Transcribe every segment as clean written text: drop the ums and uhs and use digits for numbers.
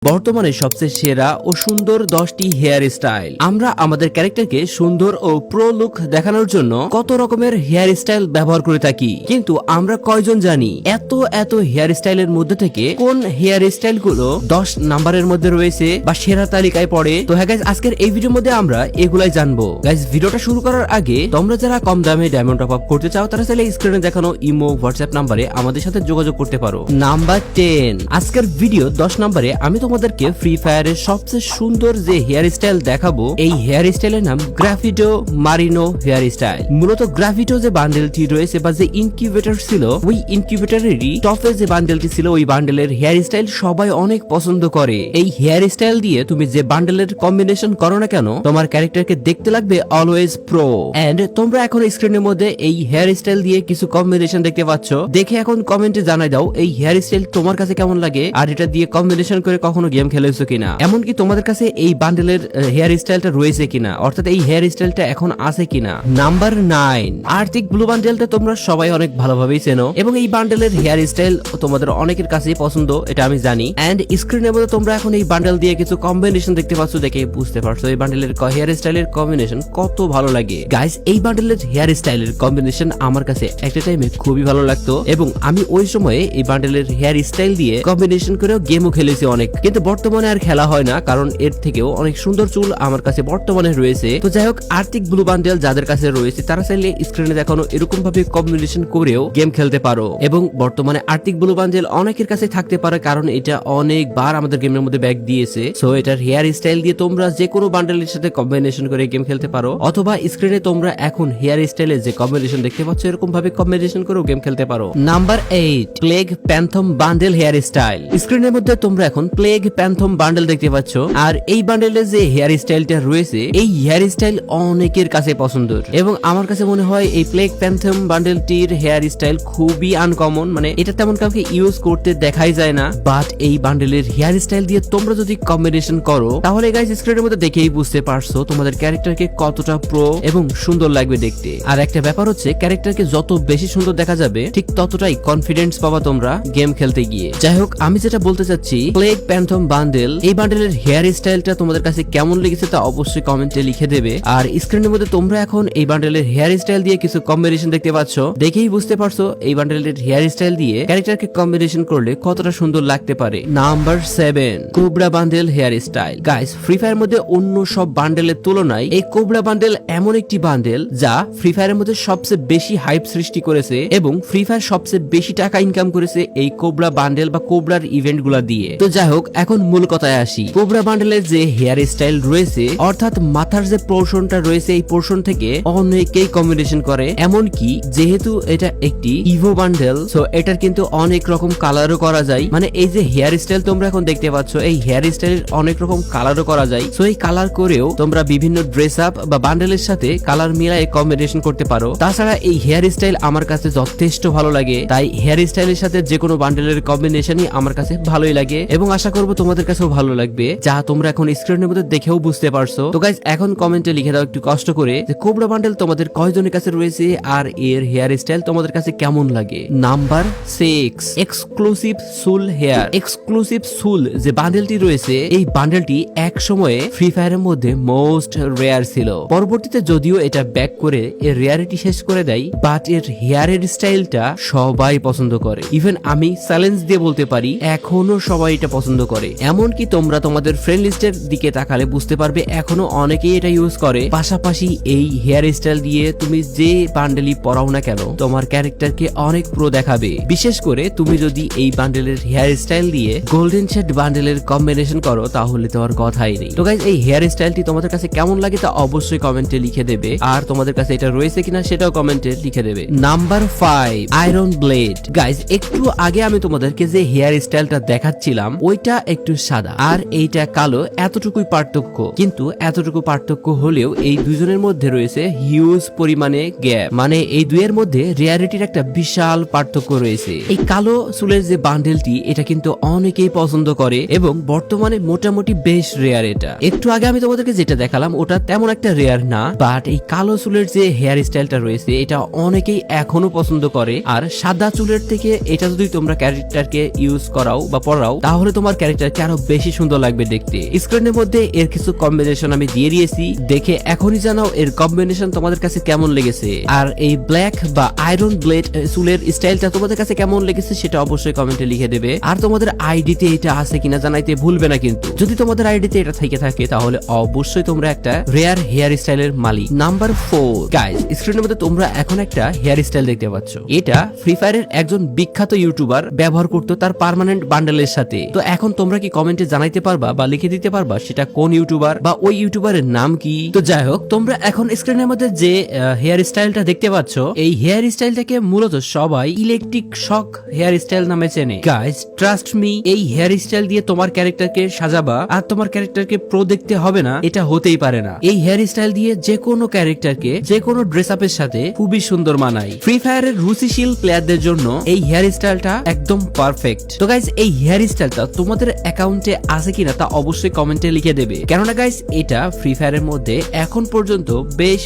বর্তমানে সবচেয়ে সেরা ও সুন্দর 10টি হেয়ার স্টাইল। আমরা আমাদের ক্যারেক্টারকে সুন্দর ও প্রো লুক দেখানোর জন্য কত রকমের হেয়ার স্টাইল ব্যবহার করে থাকি, কিন্তু আমরা কয়জন জানি এত হেয়ার স্টাইলের মধ্যে থেকে কোন হেয়ার স্টাইল গুলো 10 নাম্বারের মধ্যে রয়েছে বা সেরা তালিকায় পড়ে। তো হ্যাঁ গাইজ, আজকের এই ভিডিওর মধ্যে আমরা এগুলাই জানবো। গাইজ, ভিডিওটা শুরু করার আগে তোমরা যারা কম দামে ডায়মন্ড টপ আপ করতে চাও তারা চাইলে স্ক্রিনে দেখানো ইমো হোয়াটসঅ্যাপ নাম্বারে আমাদের সাথে যোগাযোগ করতে পারো। নাম্বার 10, আজকের ভিডিও 10 নম্বরে আমি তোমাদেরকে ফ্রি ফায়ারের সবচেয়ে সুন্দর যে হেয়ার স্টাইল দেখাবো, এই হেয়ার স্টাইলের নাম গ্রাফিটো মারিনো হেয়ার স্টাইল। মূলত গ্রাফিটো যে বান্ডেলটি রয়েছে বা যে ইনকিউবেটর ছিল, ওই ইনকিউবেটরেরই টপে যে বান্ডেলটি ছিল, ওই বান্ডেলের হেয়ার স্টাইল সবাই অনেক পছন্দ করে। এই হেয়ার স্টাইল দিয়ে তুমি যে বান্ডেলের কম্বিনেশন করো না কেন, তোমার ক্যারেক্টারকে দেখতে লাগবে অলওয়েজ প্রো। এন্ড তোমরা এখন স্ক্রিনের মধ্যে এই হেয়ার স্টাইল দিয়ে কিছু কম্বিনেশন দেখতে পাচ্ছ। দেখে এখন কমেন্টে জানাই দাও এই হেয়ার স্টাইল তোমার কাছে কেমন লাগে, আর এটা দিয়ে কম্বিনেশন করে কখনো গেম খেলেছো কিনা, এমনকি তোমাদের কাছে এই বান্ডেলের হেয়ার স্টাইলটা রয়েছে কিনা, অর্থাৎ এই হেয়ার স্টাইলটা এখন আছে কিনা। নাম্বার 9, আর্টিক ব্লু বান্ডেলটা তোমরা সবাই অনেক ভালোভাবেই চেনো এবং এই বান্ডেলের হেয়ার স্টাইল তোমাদের অনেকের কাছেই পছন্দ, এটা আমি জানি। এন্ড স্ক্রিনের মধ্যে তোমরা এখন এই বান্ডেল দিয়ে কিছু কম্বিনেশন দেখতে পাচ্ছ, দেখে বুঝতে পারছো এই বান্ডেলের হেয়ার স্টাইলের কম্বিনেশন কত ভালো লাগে। গাইস, এই বান্ডেলের হেয়ার স্টাইলের কম্বিনেশন আমার কাছে একটা টাইমে খুবই ভালো লাগতো এবং আমি ওই সময়ে এই বান্ডেলের হেয়ার স্টাইল দিয়ে কম্বিনেশন করেও গেমও খেলেছি অনেক, কিন্তু বর্তমানে আর খেলা হয় না, কারণ এর থেকেও অনেক সুন্দর চুল আমার কাছে বর্তমানে রয়েছে। তো যাই হোক, আর্টিক ব্লু বান্ডেল যাদের কাছে রয়েছে তারা চাইলে স্ক্রিনে দেখানো এরকম ভাবে কম্বিনেশন করেও গেম খেলতে পারো। এবং বর্তমানে আর্টিক ব্লু বান্ডেল অনেকের কাছে থাকতে পারে, কারণ এটা অনেকবার আমাদের গেমের মধ্যে ব্যাক দিয়েছে। সো এটার হেয়ার স্টাইল দিয়ে তোমরা যে কোনো বান্ডেলের সাথে কম্বিনেশন করে গেম খেলতে পারো, অথবা স্ক্রিনে তোমরা এখন হেয়ার স্টাইলে যে কম্বিনেশন দেখতে পাচ্ছ এরকম ভাবে কম্বিনেশন করেও গেম খেলতে পারো। Number 8, plague phantom bundle hairstyle. স্ক্রিনের মধ্যে তোমরা এখন প্লেগ প্যান্থম বান্ডেল দেখতে পাচ্ছ, আর এই বান্ডেলের যে হেয়ার স্টাইলটা রয়েছে, এই হেয়ার স্টাইল অনেকের কাছে পছন্দের এবং আমার কাছে মনে হয় এই প্লেগ প্যান্থম বান্ডেলটির হেয়ার স্টাইল খুবই আনকমন, মানে এটা তেমন কাউকে ইউজ করতে দেখাই যায় না। বাট এই বান্ডেলের হেয়ার স্টাইল দিয়ে তোমরা যদি কম্বিনেশন করো তাহলে গাইস স্ক্রিনের মধ্যে দেখেই বুঝতে পারছো তোমাদের ক্যারেক্টারকে কতটা প্রো এবং সুন্দর লাগবে দেখতে। আর একটা ব্যাপার হচ্ছে, ক্যারেক্টারকে যত বেশি সুন্দর দেখা যাবে ঠিক ততটাই কনফিডেন্স পাবা তোমরা গেম খেলতে গিয়ে। যাই হোক, আমি যেটা বলতে চাচ্ছি, প্লেগ প্যান্থম বান্ডেল, এই বান্ডেলের হেয়ার স্টাইলটা তোমাদের কাছে কেমন লেগেছে তা অবশ্যই কমেন্টে লিখে দেবে। আর স্ক্রিনের মধ্যে তোমরা এখন এই বান্ডেলের হেয়ার স্টাইল দিয়ে কিছু কম্বিনেশন দেখতে পাচ্ছ, দেখেই বুঝতে পারছো এই বান্ডেলের হেয়ার স্টাইল দিয়ে ক্যারেক্টারকে কম্বিনেশন করলে কতটা সুন্দর লাগতে পারে। Number 7, cobra bundle hairstyle. Guys, free fire মধ্যে অন্য সব বান্ডেলের তুলনায় এই কোবরা বান্ডেল এমন একটি বান্ডেল যা ফ্রি ফায়ারের মধ্যে সবচেয়ে বেশি হাইপ সৃষ্টি করেছে এবং ফ্রি ফায়ার সবচেয়ে বেশি টাকা ইনকাম করেছে এই কোবরা বান্ডেল বা কোবরার ইভেন্ট গুলা দিয়ে। তো যাই হোক, এখন মূল কথায় আসি। কোবরা বান্ডেলের যে হেয়ার স্টাইল রয়েছে, অর্থাৎ মাথার যে পোর্শনটা রয়েছে, এই পোর্শন থেকে অনেকেই কম্বিনেশন করে, এমনকি যেহেতু এটা একটি ইভো বান্ডেল, সো এটার কিন্তু অনেক রকম কালারও করা যায়। মানে এই যে হেয়ার স্টাইল তোমরা এখন দেখতে পাচ্ছ, এই হেয়ার স্টাইল অনেক রকম কালারও করা যায়। সো এই কালার করেও তোমরা বিভিন্ন ড্রেস আপ বা বান্ডেলের সাথে কালার মিলাই কম্বিনেশন করতে পারো। তাছাড়া এই হেয়ার স্টাইল আমার কাছে যথেষ্ট ভালো লাগে, তাই হেয়ার স্টাইলের সাথে যে কোনো বান্ডেলের কম্বিনেশনই আমার কাছে ভালোই লাগে এবং আশা করবো তোমাদের কাছেও ভালো লাগবে, যা তোমরা এখন স্ক্রিনের মধ্যে দেখেও বুঝতে পারছো। তো গাইজ, এখন কমেন্টে লিখে দাও একটু কষ্ট করে যে কোবরা বান্ডেল তোমাদের কয়জনের কাছে রয়েছে আর এর হেয়ার স্টাইল তোমাদের কাছে কেমন লাগে। নাম্বার 6, এক্সক্লুসিভ সুল হেয়ার। এক্সক্লুসিভ সুল যে বান্ডেলটি রয়েছে, এই বান্ডেলটি এক সময়ে ফ্রি ফায়ারের মধ্যে মোস্ট রেয়ার ছিল। পরবর্তীতে যদিও এটা ব্যাক করে এর রেয়ারিটি শেষ করে দেয়, বাট এর হেয়ারের স্টাইলটা সবাই পছন্দ করে। ইভেন আমি চ্যালেঞ্জ দিয়ে বলতে পারি এখনো সবাই এটা পছন্দ করে। এমনকি তোমরা তোমাদের ফ্রেন্ড লিস্টের দিকে তাকালে বুঝতে পারবে এখনো অনেকেই এটা ইউজ করে। পাশাপাশি এই হেয়ার স্টাইল দিয়ে তুমি যে বান্ডেলই পরাও না কেন, তোমার ক্যারেক্টারকে অনেক প্রো দেখাবে। বিশেষ করে তুমি যদি এই বান্ডেলের হেয়ার স্টাইল দিয়ে গোল্ডেন শেড বান্ডেলের কম্বিনেশন করো তাহলে তো আর কথাই নেই। তো গাইজ, এই হেয়ার স্টাইলটি তোমাদের কাছে কেমন লাগে তা অবশ্যই কমেন্টে লিখে দেবে, আর তোমাদের কাছে এটা রয়েছে কিনা সেটাও কমেন্টে লিখে দেবে। Number 5, iron blade. গাইজ, একটু আগে আমি তোমাদেরকে যে হেয়ার স্টাইলটা দেখাচ্ছিলাম ওইটা একটু সাদা আর এইটা কালো, এতটুকুই পার্থক্য। কিন্তু এতটুকু পার্থক্য হলেও এই দুজনের মধ্যে রয়েছে হিউজ পরিমাণে গ্যাপ, মানে এই দুইয়ের মধ্যে রিয়ারিটির একটা বিশাল পার্থক্য রয়েছে। এই কালো চুলের যে বান্ডেলটি, এটা কিন্তু অনেকেই পছন্দ করে এবং বর্তমানে মোটামুটি বেশ রেয়ার। এটা একটু আগে আমি তোমাদেরকে যেটা দেখালাম ওটা তেমন একটা রেয়ার না, বাট এই কালো চুলের যে হেয়ার স্টাইলটা রয়েছে এটা অনেকেই এখনো পছন্দ করে। আর সাদা চুলের থেকে এটা যদি তোমরা ক্যারেক্টারকে ইউজ করাও বা পরাও তাহলে তোমার ক্যারেক্টারকে আরো বেশি সুন্দর লাগবে দেখতে। স্ক্রিনের মধ্যে এর কিছু কম্বিনেশন আমি দিয়ে দিয়েছি, দেখে এখনই জানাও এর কম্বিনেশন তোমাদের কাছে কেমন লেগেছে। আর এই ব্ল্যাক বা আয়রন ব্লেড চুলের স্টাইলটা তোমাদের কাছে কেমন লেগেছে সেটা অবশ্যই কমেন্টে লিখে দেবে। আর তোমাদের আইডিতে এটা আছে কিনা জানাইতে ভুলবে না কিন্তু। যদি তোমাদের আইডিতে এটা থেকে থাকে তাহলে অবশ্যই তোমরা একটা রেয়ার হেয়ার স্টাইলের মালিক। নাম্বার 4 গাইস, স্ক্রিনের মধ্যে তোমরা এখন একটা হেয়ার স্টাইল দেখতে পাচ্ছ। এটা ফ্রি ফায়ারের একজন বিখ্যাত ইউটিউবার ব্যবহার করতো তার পার্মানেন্ট বান্ডেলের সাথে। তো এখন তোমরা কি কমেন্টে জানাইতে পারবা বা লিখে দিতে পারবা সেটা কোন ইউটিউবার বা ওই ইউটিউবারের নাম কি? তো যাই হোক, তোমরা এখন স্ক্রিনের মধ্যে যে হেয়ার স্টাইলটা দেখতে পাচ্ছ, এই হেয়ার স্টাইলটাকে মূলত সবাই ইলেকট্রিক শক হেয়ার স্টাইল নামে চেনে। গাইস ট্রাস্ট মি, এই হেয়ার স্টাইল দিয়ে তোমার ক্যারেক্টারকে সাজাবা আর তোমার ক্যারেক্টারকে প্রো দেখতে হবে না, এটা হতেই পারে না। এই হেয়ার স্টাইল দিয়ে যে কোনো ক্যারেক্টারকে যে কোনো ড্রেস আপের সাথে খুবই সুন্দর মানায়। ফ্রি ফায়ারের রুচিশীল প্লেয়ারদের জন্য এই হেয়ার স্টাইলটা একদম পারফেক্ট। তো গাইস, এই হেয়ার স্টাইলটা তোমাদের অ্যাকাউন্টে আছে কিনা তা অবশ্যই কমেন্টে লিখে দেবে, কেননা গাইস এটা ফ্রি ফায়ারের মধ্যে এখন পর্যন্ত বেশ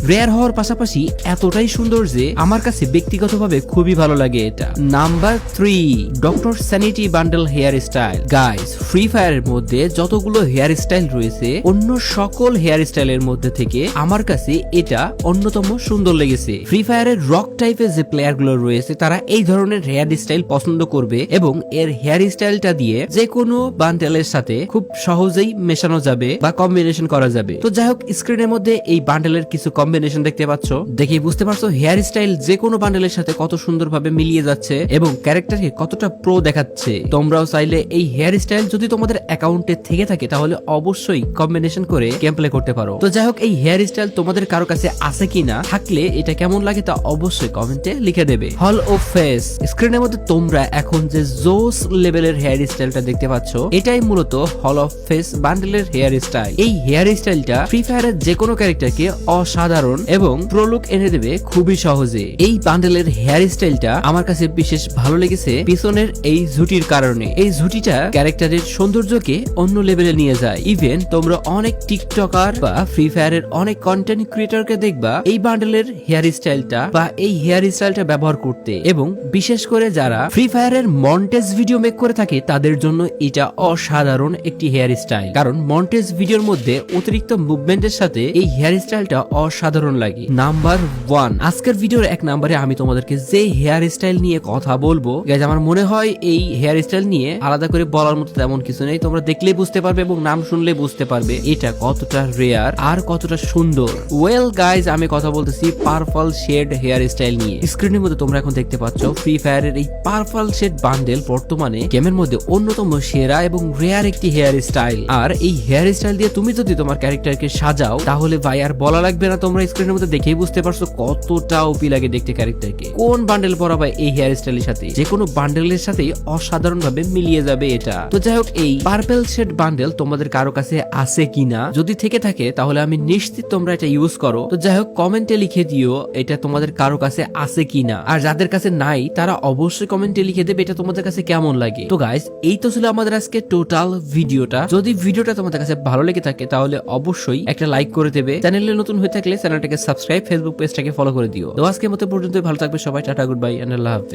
রেয়ার হওয়ার পাশাপাশি এতটাই সুন্দর যে আমার কাছে ব্যক্তিগতভাবে খুবই ভালো লাগে এটা। Number 3 doctor sanity bundle hairstyle. Guys free ফায়ারের মধ্যে যতগুলো হেয়ার স্টাইল রয়েছে অন্য সকল হেয়ার স্টাইলের মধ্যে থেকে আমার কাছে এটা অন্যতম সুন্দর লেগেছে। ফ্রি ফায়ারের রক টাইপের যে প্লেয়ার গুলো রয়েছে তারা এই ধরনের হেয়ার স্টাইল পছন্দ করবে এবং এর হেয়ার স্টাইলটা দিয়ে যে কোনো বান্ডেলের সাথে খুব সহজেই মেশানো যাবে বা কম্বিনেশন করা যাবে। তো যাই হোক, স্ক্রিনের মধ্যে এই বান্ডেলের কিছু কম্বিনেশন দেখতে পাচ্ছ, দেখে বুঝতে পারছো হেয়ার স্টাইল যে কোনো বান্ডেলের সাথে কত সুন্দরভাবে মিলিয়ে যাচ্ছে এবং ক্যারেক্টারকে কতটা প্রো দেখাচ্ছে। তোমরাও চাইলে এই হেয়ার স্টাইল যদি তোমাদের অ্যাকাউন্টে থেকে থাকে তাহলে অবশ্যই কম্বিনেশন করে গেম প্লে করতে পারো। তো যাই হোক, এই হেয়ার স্টাইল তোমাদের কারো কাছে আছে কিনা, থাকলে এটা কেমন লাগে তা অবশ্যই কমেন্টে লিখে দেবে। হল অফ ফেস, স্ক্রিনের মধ্যে তোমরা এখন যে জোস লেভেলের হেয়ার স্টাইলটা দেখতে পাচ্ছ, এটাই মূলত hall of face বান্ডেলের hair style. এই হেয়ার স্টাইলটা ফ্রি ফায়ারের যে কোনো ক্যারেক্টারকে অসাধারণ এবং প্রো লুক এনে দেবে খুবই সহজে। এই বান্ডেলের হেয়ার স্টাইলটা আমার কাছে বিশেষ ভালো লেগেছে পিছনের এই ঝুটির কারণে। এই ঝুটিটা ক্যারেক্টারের সৌন্দর্যকে অন্য লেভেলে নিয়ে যায়। ইভেন তোমরা অনেক টিকটকার বা ফ্রি ফায়ারের অনেক কন্টেন্ট ক্রিয়েটরকে দেখবা এই বান্ডেলের হেয়ার স্টাইলটা বা এই হেয়ার স্টাইলটা ব্যবহার করতে, এবং বিশেষ করে যারা ফ্রি ফায়ারের মন্টেজ ভিডিও মেক করে থাকে তাদের জন্য এটা অসাধারণ একটি হেয়ার স্টাইল, কারণ মন্টেজ ভিডিওর মধ্যে অতিরিক্ত মুভমেন্টের সাথে এই হেয়ার স্টাইলটা অসাধারণ লাগে। নাম্বার 1 আজকের ভিডিওর 1 নম্বরে আমি তোমাদেরকে যে হেয়ার স্টাইল নিয়ে কথা বলবো, গাইজ আমার মনে হয় এই হেয়ার স্টাইল নিয়ে আলাদা করে বলার মতো তেমন কিছু নেই। তোমরা দেখলেই বুঝতে পারবে এবং নাম শুনলে বুঝতে পারবে এটা কতটা রেয়ার আর কতটা সুন্দর। ওয়েল গাইজ, আমি কথা বলতেছি পার্পল শেড হেয়ার স্টাইল নিয়ে। স্ক্রিনের মধ্যে তোমরা এখন দেখতে পাচ্ছ ফ্রি ফায়ারের এই পার্পল শেড বান্ডেল বর্তমানে গেমের মধ্যে অন্যতম সেরা এবং রেয়ার একটি হেয়ার স্টাইল। আর এই হেয়ার স্টাইল দিয়ে তুমি যদি তোমার ক্যারেক্টারকে সাজাও তাহলে ভাই আর বলা লাগবে না, তোমরা স্ক্রিনের মধ্যে দেখেই বুঝতে পারছো কতটা ওপি লাগে দেখতে ক্যারেক্টারকে। কোন বান্ডেল পরাবা এই হেয়ার স্টাইলের সাথে, যে কোনো বান্ডেলের সাথেই অসাধারণ ভাবে মিলিয়ে যাবে এটা। তো যাই হোক, এই পার্পল শেড বান্ডেল তোমাদের কারো কাছে আছে কিনা, যদি থেকে থাকে তাহলে আমি নিশ্চিত তোমরা এটা ইউজ করো। তো যাই হোক, কমেন্টে লিখে দিও এটা তোমাদের কারো কাছে আছে কিনা, আর যাদের কাছে নাই তারা অবশ্যই কমেন্টে লিখে দেবে এটা তোমাদের কাছে কেমন লাগে। তো গাইস, এই তো ছিল আমাদের আজকে টোটাল ভিডিওটা। যদি ভিডিওটা তোমাদের কাছে ভালো লেগে থাকে তাহলে অবশ্যই একটা লাইক করে দেবে। চ্যানেলে নতুন হয়ে থাকলে চ্যানেলটাকে সাবস্ক্রাইব, ফেসবুক পেজটাকে ফলো করে দিও। তো আজকের মতো পর্যন্ত ভালো থাকবে সবাই। টাটা, গুড বাই, আল্লাহ হাফেজ।